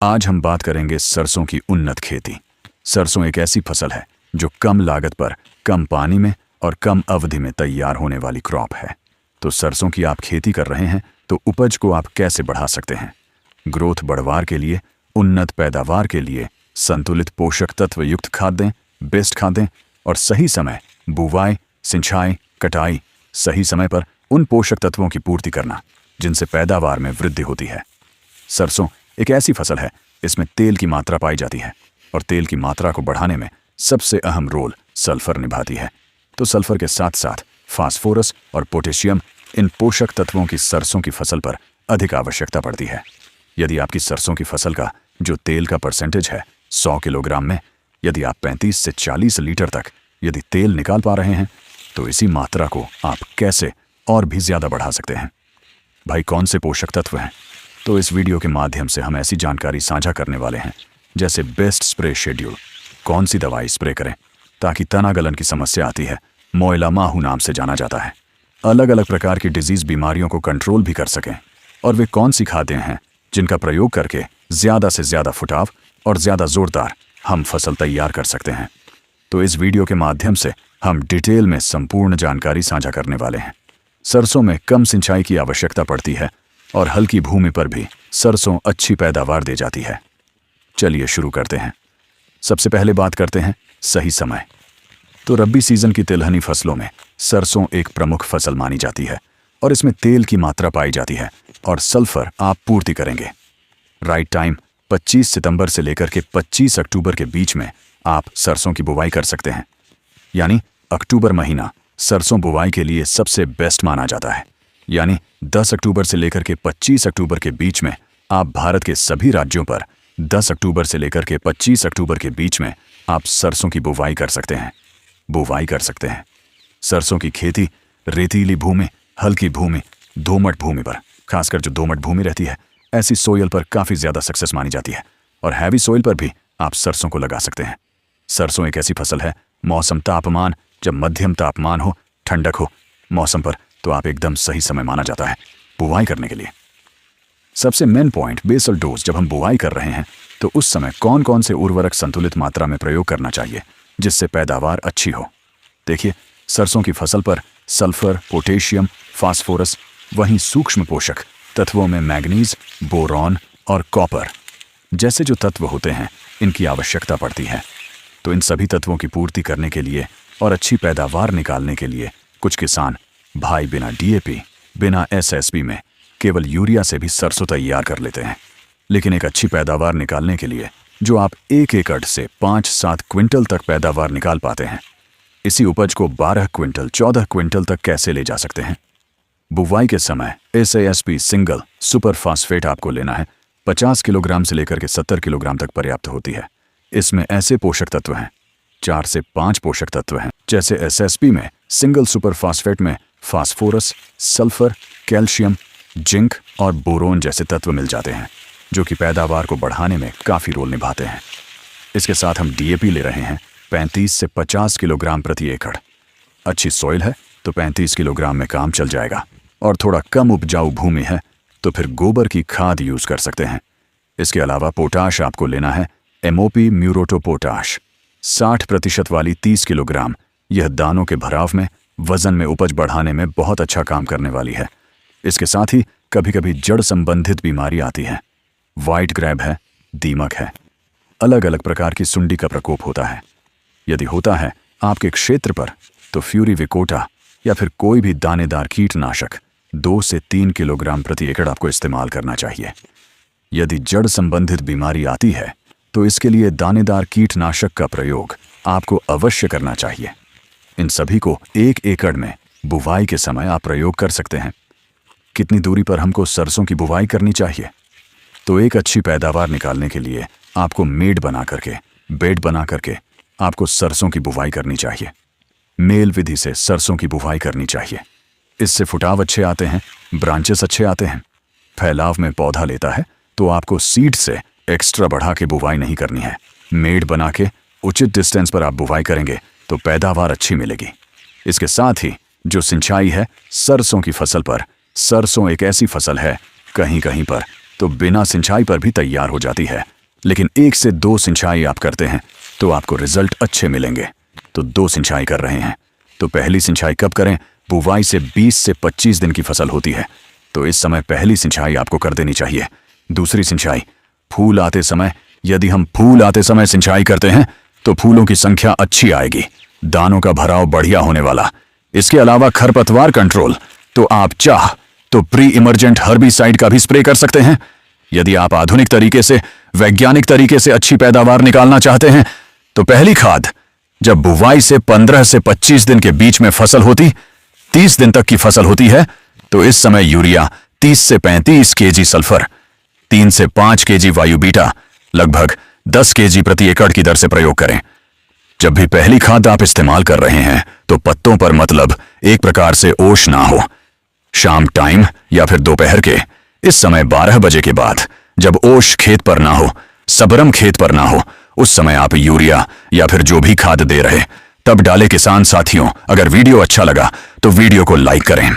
आज हम बात करेंगे सरसों की उन्नत खेती। सरसों एक ऐसी फसल है जो कम लागत पर, कम पानी में और कम अवधि में तैयार होने वाली क्रॉप है। तो सरसों की आप खेती कर रहे हैं तो उपज को आप कैसे बढ़ा सकते हैं? ग्रोथ बढ़वार के लिए, उन्नत पैदावार के लिए संतुलित पोषक तत्व युक्त खाद दें, बेस्ट खाद दें और सही समय बुवाई, सिंचाई, कटाई, सही समय पर उन पोषक तत्वों की पूर्ति करना जिनसे पैदावार में वृद्धि होती है। सरसों एक ऐसी फसल है, इसमें तेल की मात्रा पाई जाती है और तेल की मात्रा को बढ़ाने में सबसे अहम रोल सल्फर निभाती है। तो सल्फर के साथ साथ फास्फोरस और पोटेशियम, इन पोषक तत्वों की सरसों की फसल पर अधिक आवश्यकता पड़ती है। यदि आपकी सरसों की फसल का जो तेल का परसेंटेज है 100 किलोग्राम में, यदि आप 35 से 40 लीटर तक यदि तेल निकाल पा रहे हैं तो इसी मात्रा को आप कैसे और भी ज्यादा बढ़ा सकते हैं? भाई, कौन से पोषक तत्व हैं? तो इस वीडियो के माध्यम से हम ऐसी जानकारी साझा करने वाले हैं जैसे बेस्ट स्प्रे शेड्यूल, कौन सी दवाई स्प्रे करें ताकि तना गलन की समस्या आती है, मोयला माहू नाम से जाना जाता है, अलग अलग प्रकार की डिजीज बीमारियों को कंट्रोल भी कर सकें, और वे कौन सी खादें हैं जिनका प्रयोग करके ज्यादा से ज्यादा फुटाव और ज्यादा जोरदार हम फसल तैयार कर सकते हैं। तो इस वीडियो के माध्यम से हम डिटेल में संपूर्ण जानकारी साझा करने वाले हैं। सरसों में कम सिंचाई की आवश्यकता पड़ती है और हल्की भूमि पर भी सरसों अच्छी पैदावार दे जाती है। चलिए शुरू करते हैं। सबसे पहले बात करते हैं सही समय। तो रब्बी सीजन की तिलहनी फसलों में सरसों एक प्रमुख फसल मानी जाती है और इसमें तेल की मात्रा पाई जाती है और सल्फर आप पूर्ति करेंगे। राइट टाइम 25 सितंबर से लेकर के 25 अक्टूबर के बीच में आप सरसों की बुवाई कर सकते हैं। यानी अक्टूबर महीना सरसों बुवाई के लिए सबसे बेस्ट माना जाता है। यानी 10 अक्टूबर से लेकर के 25 अक्टूबर के बीच में आप भारत के सभी राज्यों पर 10 अक्टूबर से लेकर के 25 अक्टूबर के बीच में आप सरसों की बुवाई कर सकते हैं। सरसों की खेती रेतीली भूमि, हल्की भूमि, दोमट भूमि पर, खासकर जो दोमट भूमि रहती है, ऐसी सोयल पर काफी ज्यादा सक्सेस मानी जाती है और हैवी सोयल पर भी आप सरसों को लगा सकते हैं। सरसों एक ऐसी फसल है, मौसम तापमान जब मध्यम तापमान हो, ठंडक हो मौसम पर, तो आप एकदम सही समय माना जाता है बुवाई करने के लिए। सबसे मेन पॉइंट, बेसल डोज। जब हम बुवाई कर रहे हैं तो उस समय कौन कौन से उर्वरक संतुलित मात्रा में प्रयोग करना चाहिए जिससे पैदावार अच्छी हो? देखिए, सरसों की फसल पर सल्फर, पोटेशियम, फास्फोरस, वहीं सूक्ष्म पोषक तत्वों में मैग्नीज, बोरॉन और कॉपर जैसे जो तत्व होते हैं, इनकी आवश्यकता पड़ती है। तो इन सभी तत्वों की पूर्ति करने के लिए और अच्छी पैदावार निकालने के लिए कुछ किसान भाई बिना डीएपी, बिना एसएसपी में केवल यूरिया से भी सरसों तैयार कर लेते हैं। लेकिन एक अच्छी पैदावार निकालने के लिए जो आप 1 एकड़ से 5-7 क्विंटल तक पैदावार निकाल पाते हैं, इसी उपज को 12 क्विंटल, 14 क्विंटल तक कैसे ले जा सकते हैं? बुवाई के समय एसएसपी सिंगल सुपर फास्फेट आपको लेना है। 50 किलोग्राम से लेकर के 70 किलोग्राम तक पर्याप्त होती है। इसमें ऐसे पोषक तत्व हैं, 4 से 5 पोषक तत्व हैं, जैसे एसएसपी में सिंगल सुपर फास्फेट में फास्फोरस, सल्फर, कैल्शियम, जिंक और बोरोन जैसे तत्व मिल जाते हैं जो कि पैदावार को बढ़ाने में काफी रोल निभाते हैं। इसके साथ हम डीएपी ले रहे हैं 35 से 50 किलोग्राम प्रति एकड़। अच्छी सॉइल है तो 35 किलोग्राम में काम चल जाएगा, और थोड़ा कम उपजाऊ भूमि है तो फिर गोबर की खाद यूज कर सकते हैं। इसके अलावा पोटाश आपको लेना है एमओपी म्यूरोटो पोटाश 60% वाली 30 किलोग्राम। यह दानों के भराव में, वजन में, उपज बढ़ाने में बहुत अच्छा काम करने वाली है। इसके साथ ही कभी कभी जड़ संबंधित बीमारी आती है, व्हाइट ग्रैब है, दीमक है, अलग अलग प्रकार की सुंडी का प्रकोप होता है। यदि होता है आपके क्षेत्र पर तो फ्यूरिविकोटा या फिर कोई भी दानेदार कीटनाशक 2 से 3 किलोग्राम प्रति एकड़ आपको इस्तेमाल करना चाहिए। यदि जड़ संबंधित बीमारी आती है तो इसके लिए दानेदार कीटनाशक का प्रयोग आपको अवश्य करना चाहिए। इन सभी को 1 एकड़ में बुवाई के समय आप प्रयोग कर सकते हैं। कितनी दूरी पर हमको सरसों की बुवाई करनी चाहिए? तो एक अच्छी पैदावार निकालने के लिए आपको बेड बना करके आपको सरसों की बुवाई करनी चाहिए। मेल विधि से सरसों की बुवाई करनी चाहिए। इससे फुटाव अच्छे आते हैं, ब्रांचेस अच्छे आते हैं, फैलाव में पौधा लेता है। तो आपको सीड से एक्स्ट्रा बढ़ा के बुवाई नहीं करनी है। मेड बना के उचित डिस्टेंस पर आप बुवाई करेंगे तो पैदावार अच्छी मिलेगी। इसके साथ ही जो सिंचाई है सरसों की फसल पर, सरसों एक ऐसी फसल है कहीं कहीं पर तो बिना सिंचाई पर भी तैयार हो जाती है। लेकिन 1 से 2 सिंचाई आप करते हैं तो आपको रिजल्ट अच्छे मिलेंगे। तो 2 सिंचाई कर रहे हैं तो पहली सिंचाई कब करें? बुवाई से 20 से 25 दिन की फसल होती है तो इस समय पहली सिंचाई आपको कर देनी चाहिए। दूसरी सिंचाई फूल आते समय। यदि हम फूल आते समय सिंचाई करते हैं तो फूलों की संख्या अच्छी आएगी, दानों का भराव बढ़िया होने वाला। इसके अलावा खरपतवार कंट्रोल तो आप चाह तो प्री इमर्जेंट हर्बिसाइड का भी स्प्रे कर सकते हैं। यदि आप आधुनिक तरीके से, वैज्ञानिक तरीके से अच्छी पैदावार निकालना चाहते हैं तो पहली खाद जब बुवाई से 15 से 25 दिन के बीच में फसल होती, 30 दिन तक की फसल होती है तो इस समय यूरिया 30 से 35 केजी सल्फर, 3 से 5 केजी वायु बीटा, लगभग 10 केजी प्रति एकड़ की दर से प्रयोग करें। जब भी पहली खाद आप इस्तेमाल कर रहे हैं तो पत्तों पर मतलब एक प्रकार से ओश ना हो। शाम टाइम या फिर दोपहर के इस समय 12 बजे के बाद जब ओश खेत पर ना हो, सबरम खेत पर ना हो, उस समय आप यूरिया या फिर जो भी खाद दे रहे तब डाले। किसान साथियों, अगर वीडियो अच्छा लगा तो वीडियो को लाइक करें।